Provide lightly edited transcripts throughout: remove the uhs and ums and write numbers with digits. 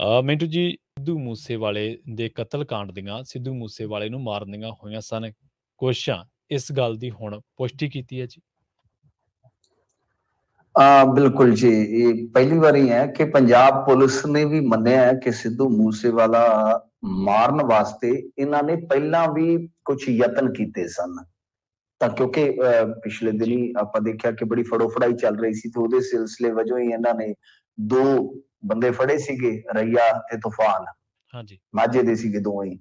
ਮਿੰਟੂ ਜੀ, ਸਿੱਧੂ ਮੂਸੇਵਾਲੇ ਦੇ ਕਤਲकांड ਦੀਆਂ ਸਿੱਧੂ ਮੂਸੇਵਾਲੇ ਨੂੰ ਮਾਰਨ ਦੀਆਂ ਹੋਈਆਂ ਸਨ ਕੋਸ਼ਿਸ਼ਾਂ, ਇਸ ਗੱਲ ਦੀ ਹੁਣ ਪੁਸ਼ਟੀ ਕੀਤੀ ਹੈ ਜੀ। ਬਿਲਕੁਲ ਜੀ, ਇਹ ਪਹਿਲੀ ਵਾਰੀ ਹੈ ਕਿ ਪੰਜਾਬ ਪੁਲਿਸ ਨੇ ਵੀ ਮੰਨਿਆ ਹੈ ਕਿ ਸਿੱਧੂ ਮੂਸੇਵਾਲਾ ਮਾਰਨ ਵਾਸਤੇ ਇਹਨਾਂ ਨੇ ਪਹਿਲਾਂ ਵੀ ਕੁਝ ਯਤਨ ਕੀਤੇ ਸਨ। ਤਾਂ ਕਿਉਂਕਿ ਪਿਛਲੇ ਜੀ ਦਿਨੀ ਆਪਾਂ ਦੇਖਿਆ ਕਿ ਬੜੀ ਫੜੋ-ਫੜਾਈ ਚੱਲ ਰਹੀ ਸੀ ਤੇ ਉਹਦੇ ਸਿਲਸਿਲੇ ਵਜੋਂ ਹੀ ਇਹਨਾਂ ਨੇ 2 ਬੰਦੇ ਫੜੇ ਸੀਗੇ, ਰਈਆ ਤੇ ਤੂਫਾਨ, ਹਾਂਜੀ ਮਾਝੇ ਦੇ ਸੀਗੇ ਦੋਵੇਂ ਹੀ।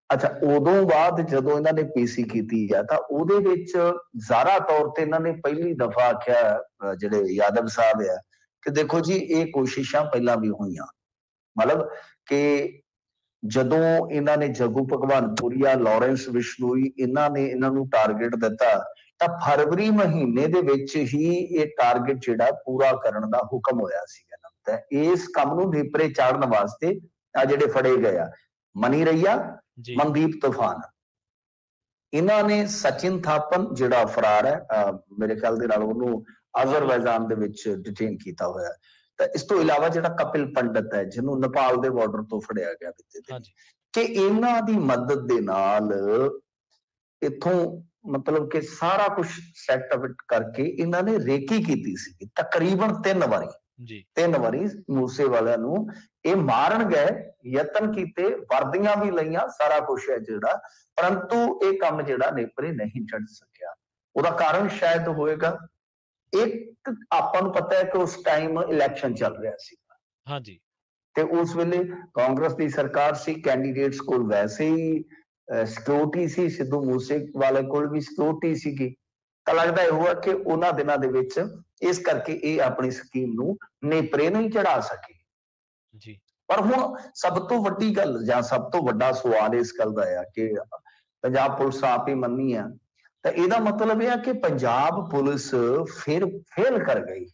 ਅੱਛਾ, ਉਦੋਂ ਬਾਅਦ ਜਦੋਂ ਇਹਨਾਂ ਨੇ ਪੀਸੀ ਕੀਤੀ ਆ ਤਾਂ ਉਹਦੇ ਵਿੱਚ ਜ਼ਾਹਰਾ ਤੌਰ ਤੇ ਇਹਨਾਂ ਨੇ ਪਹਿਲੀ ਦਫਾ ਆਖਿਆ ਜਿਹੜੇ ਯਾਦਵ ਸਾਹਿਬ ਆ ਕਿ ਦੇਖੋ ਜੀ ਇਹ ਕੋਸ਼ਿਸ਼ਾਂ ਪਹਿਲਾਂ ਵੀ ਹੋਈਆਂ। ਮਤਲਬ ਕਿ ਜਦੋਂ ਇਹਨਾਂ ਨੇ ਜੱਗੂ ਭਗਵਾਨਪੁਰੀਆ, ਲਾਰੈਂਸ ਬਿਸ਼ਨੋਈ ਇਹਨਾਂ ਨੇ ਇਹਨਾਂ ਨੂੰ ਟਾਰਗੇਟ ਦਿੱਤਾ ਤਾਂ ਫਰਵਰੀ ਮਹੀਨੇ ਦੇ ਵਿੱਚ ਹੀ ਇਹ ਟਾਰਗੇਟ ਜਿਹੜਾ ਪੂਰਾ ਕਰਨ ਦਾ ਹੁਕਮ ਹੋਇਆ ਸੀ ਇਹਨਾਂ ਨੂੰ। ਤਾਂ ਇਸ ਕੰਮ ਨੂੰ ਨੇਪਰੇ ਚਾੜਨ ਵਾਸਤੇ ਆ ਜਿਹੜੇ ਫੜੇ ਗਏ ਆ ਮਨੀ ਰਈਆ, ਜੀ ਮਨਦੀਪ ਤੂਫਾਨ, ਇਹਨਾਂ ਨੇ ਸਚਿਨ ਥਾਪਨ ਜਿਹੜਾ ਫਰਾਰ ਹੈ, ਮੇਰੇ ਖਿਆਲ ਦੇ ਨਾਲ ਉਹਨੂੰ ਅਜ਼ਰਬੈਜਾਨ ਦੇ ਵਿੱਚ ਡਿਟੇਨ ਕੀਤਾ ਹੋਇਆ। ਤਾਂ ਇਸ ਤੋਂ ਇਲਾਵਾ ਜਿਹੜਾ ਕਪਿਲ ਪੰਡਤ ਹੈ ਜਿਹਨੂੰ ਨੇਪਾਲ ਦੇ ਬਾਰਡਰ ਤੋਂ ਫੜਿਆ ਗਿਆ ਬੀਤੇ ਦਿਨ, ਹਾਂਜੀ ਕਿ ਇਹਨਾਂ ਦੀ ਮਦਦ ਦੇ ਨਾਲ ਇੱਥੋਂ ਮਤਲਬ ਕਿ ਸਾਰਾ ਕੁਝ ਸੈਟਅਪ ਕਰਕੇ ਇਹਨਾਂ ਨੇ ਰੇਕੀ ਕੀਤੀ ਸੀ ਤਕਰੀਬਨ 3 ਵਾਰੀ। ਜੀ 3 ਵਾਰੀ ਮੂਸੇ ਵਾਲਿਆਂ ਨੂੰ ਇਹ ਮਾਰਨ ਗਏ, ਯਤਨ ਕੀਤੇ, ਵਰਦੀਆਂ ਵੀ ਲਈਆਂ, ਸਾਰਾ ਕੁਝ ਹੈ ਜਿਹੜਾ, ਪਰੰਤੂ ਇਹ ਕੰਮ ਜਿਹੜਾ ਨੇਪਰੇ ਨਹੀਂ ਚੜ ਸਕਿਆ। ਉਹਦਾ ਕਾਰਨ ਸ਼ਾਇਦ ਹੋਏਗਾ, ਇੱਕ ਆਪਾਂ ਨੂੰ ਪਤਾ ਹੈ ਕਿ ਉਸ ਟਾਈਮ ਇਲੈਕਸ਼ਨ ਚੱਲ ਰਿਹਾ ਸੀ ਹਾਂਜੀ ਤੇ ਉਸ ਵੇਲੇ ਕਾਂਗਰਸ ਦੀ ਸਰਕਾਰ ਸੀ, ਕੈਂਡੀਡੇਟਸ ਕੋਲ ਵੈਸੇ ਹੀ ਸਿਕਿਉਰਿਟੀ ਸੀ, ਸਿੱਧੂ ਮੂਸੇਵਾਲੇ ਕੋਲ ਵੀ ਸਿਕਿਉਰਿਟੀ ਸੀਗੀ। ਤਾਂ ਲੱਗਦਾ ਇਹ ਹੋਇਆ ਕਿ ਉਹਨਾਂ ਦਿਨਾਂ ਦੇ ਵਿੱਚ ਇਸ ਕਰਕੇ ਇਹ ਆਪਣੀ ਸਕੀਮ ਨੂੰ ਨੇਪਰੇ ਨਹੀਂ ਚੜਾ ਸਕੇ। ਜੀ ਪਰ ਹੁਣ ਸਭ ਤੋਂ ਵੱਡੀ ਗੱਲ ਜਾਂ ਸਭ ਤੋਂ ਵੱਡਾ ਸਵਾਲ ਇਸ ਗੱਲ ਦਾ ਆ ਕਿ ਪੰਜਾਬ ਪੁਲਿਸ ਆਪ ਹੀ ਮੰਨੀ ਆ, ਤਾਂ ਇਹਦਾ ਮਤਲਬ ਇਹ ਆ ਕਿ ਪੰਜਾਬ ਪੁਲਿਸ ਫਿਰ ਫੇਲ ਕਰ ਗਈ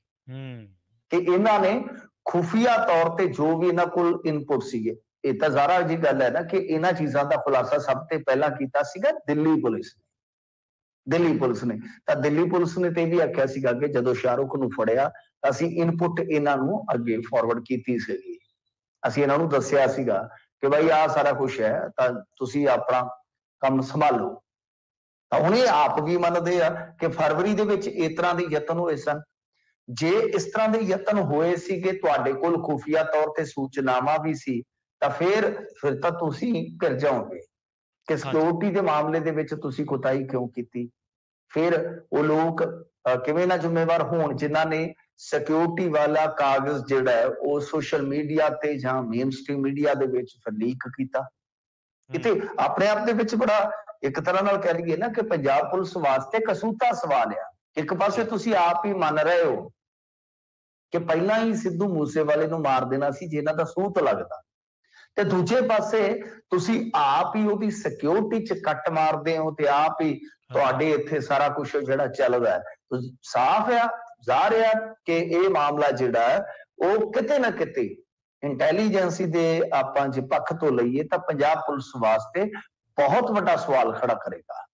ਕਿ ਇਹਨਾਂ ਨੇ ਖੁਫੀਆ ਤੌਰ ਤੇ ਜੋ ਵੀ ਇਹਨਾਂ ਕੋਲ ਇਨਪੁਟ ਸੀਗੇ, ਇਹ ਤਾਂ ਜ਼ਾਹਰਾ ਜੀ ਗੱਲ ਹੈ ਨਾ ਕਿ ਇਹਨਾਂ ਚੀਜ਼ਾਂ ਦਾ ਖੁਲਾਸਾ ਸਭ ਤੋਂ ਪਹਿਲਾਂ ਕੀਤਾ ਸੀਗਾ ਦਿੱਲੀ ਪੁਲਿਸ ਨੇ। ਦਿੱਲੀ ਪੁਲਿਸ ਨੇ ਤਾਂ ਦਿੱਲੀ ਪੁਲਿਸ ਨੇ ਤੇ ਵੀ ਆਖਿਆ ਸੀਗਾ ਕਿ ਜਦੋਂ ਸ਼ਾਹਰੁਖ ਨੂੰ ਫੜਿਆ ਤਾਂ ਅਸੀਂ ਇਨਪੁਟ ਇਹਨਾਂ ਨੂੰ ਅੱਗੇ ਫਾਰਵਰਡ ਕੀਤੀ ਸੀਗੀ, ਅਸੀਂ ਇਹਨਾਂ ਨੂੰ ਦੱਸਿਆ ਸੀਗਾ ਕਿ ਭਾਈ ਆਹ ਸਾਰਾ ਕੁਝ ਹੈ ਤਾਂ ਤੁਸੀਂ ਆਪਣਾ ਕੰਮ ਸੰਭਾਲੋ। ਤਾਂ ਹੁਣ ਇਹ ਆਪ ਵੀ ਮੰਨਦੇ ਆ ਕਿ ਫਰਵਰੀ ਦੇ ਵਿੱਚ ਇਸ ਤਰ੍ਹਾਂ ਦੇ ਯਤਨ ਹੋਏ ਸਨ। ਜੇ ਇਸ ਤਰ੍ਹਾਂ ਦੇ ਯਤਨ ਹੋਏ ਸੀ ਕਿ ਤੁਹਾਡੇ ਕੋਲ ਖੁਫੀਆ ਤੌਰ ਤੇ ਸੂਚਨਾਵਾਂ ਵੀ ਸੀ ਤਾਂ ਫਿਰ ਤਾਂ ਤੁਸੀਂ ਘਿਰ ਜਾਓਗੇ ਕਿ ਸਿਕਿਉਰਿਟੀ ਦੇ ਮਾਮਲੇ ਦੇ ਵਿੱਚ ਤੁਸੀਂ ਕੋਤਾਹੀ ਕਿਉਂ ਕੀਤੀ। ਫਿਰ ਉਹ ਲੋਕ ਕਿਵੇਂ ਨਾ ਜ਼ਿੰਮੇਵਾਰ ਹੋਣ ਜਿਨ੍ਹਾਂ ਨੇ ਸਿਕਿਉਰਿਟੀ ਵਾਲਾ ਕਾਗਜ਼ ਜਿਹੜਾ ਹੈ ਉਹ ਸੋਸ਼ਲ ਮੀਡੀਆ ਤੇ ਜਾਂ ਮੇਨ ਸਟ੍ਰੀਮ ਮੀਡੀਆ ਦੇ ਵਿੱਚ ਫਿਰ ਲੀਕ ਕੀਤਾ। ਕਿਤੇ ਆਪਣੇ ਆਪ ਦੇ ਵਿੱਚ ਬੜਾ ਇੱਕ ਤਰ੍ਹਾਂ ਨਾਲ ਕਹਿ ਲਈਏ ਨਾ ਕਿ ਪੰਜਾਬ ਪੁਲਿਸ ਵਾਸਤੇ ਕਸੂਤਾ ਸਵਾਲ ਆ। ਇੱਕ ਪਾਸੇ ਤੁਸੀਂ ਆਪ ਹੀ ਮੰਨ ਰਹੇ ਹੋ ਕਿ ਪਹਿਲਾਂ ਹੀ ਸਿੱਧੂ ਮੂਸੇਵਾਲੇ ਨੂੰ ਮਾਰ ਦੇਣਾ ਸੀ ਜੇ ਇਹਨਾਂ ਦਾ ਸੂਤ ਲੱਗਦਾ, ਤੇ ਦੂਜੇ ਪਾਸੇ ਤੁਸੀਂ ਆਪ ਹੀ ਉਹਦੀ ਸਿਕਿਉਰਿਟੀ 'ਚ ਕੱਟ ਮਾਰਦੇ ਹੋ ਤੇ ਆਪ ਹੀ ਤੁਹਾਡੇ ਇੱਥੇ ਸਾਰਾ ਕੁਝ ਜਿਹੜਾ ਚੱਲਦਾ ਹੈ। ਸਾਫ਼ ਆ, ਜ਼ਾਹਿਰ ਆ ਕਿ ਇਹ ਮਾਮਲਾ ਜਿਹੜਾ ਹੈ ਉਹ ਕਿਤੇ ਨਾ ਕਿਤੇ ਇੰਟੈਲੀਜੈਂਸੀ ਦੇ ਆਪਾਂ ਜੇ ਪੱਖ ਤੋਂ ਲਈਏ ਤਾਂ ਪੰਜਾਬ ਪੁਲਿਸ ਵਾਸਤੇ ਬਹੁਤ ਵੱਡਾ ਸਵਾਲ ਖੜਾ ਕਰੇਗਾ।